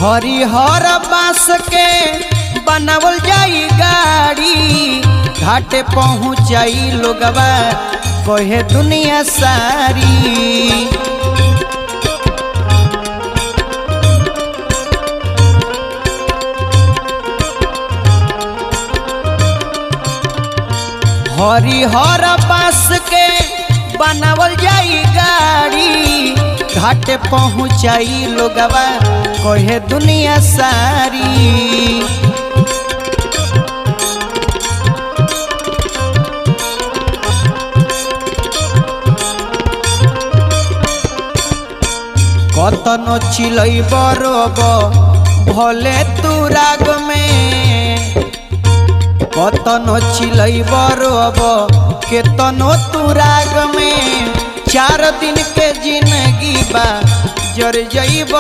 हरिहर बांस के बनावल जाई गाड़ी, घाटे पहुँचाई लोगवा कहे दुनिया सारी। हरिहर बांस के बनावल जाई गाड़ी, घाटे पहुँचाई लोगवा कहे दुनिया सारी। कतनो चिलैब रोब भले तू राग में, कतनो चिलैब रोब केतनो तू राग में, 4 दिन के जिंदगी बा जर जइब।